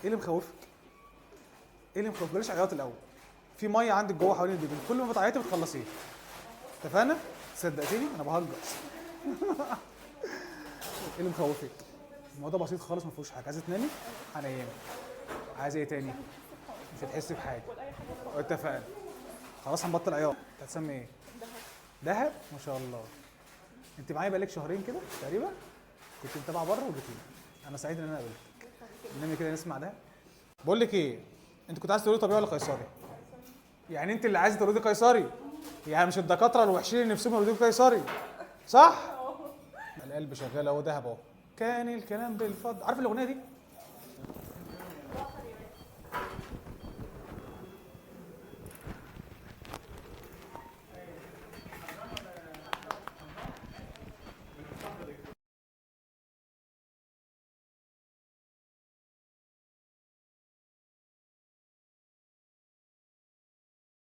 ايه اللي مخوفك؟ ايه اللي مخوفك؟ بلاش عياط الاول. في ميه عندك جوه حوالين البيبي، كل ما بتعيطي بتخلصيه. اتفقنا؟ صدقتيني انا بهجص. ايه اللي مخوفك؟ الموضوع بسيط خالص، ما فيهوش حاجه. عايزه تنامي؟ هنيمك. عايزه ايه تاني؟ مش هتحسي بحاجه. اتفقنا. خلاص هنبطل عياط. انت هتسمي ايه؟ دهب. ما شاء الله. انت معايا بقالك شهرين كده تقريبا، كنت متابعه بره وجيتي. انا سعيد ان انا قابلتك. نعمل كده نسمع ده. بقول لك ايه، انت كنت عايز تولدي طبيعي ولا قيصري؟ يعني انت اللي عايزه تولدي قيصري؟ يعني مش الدكاتره الوحشين اللي نفسهم يولدوا قيصري، صح؟ القلب شغال اهو، دهب اهو. كان الكلام بالفضل. عارف الاغنيه دي؟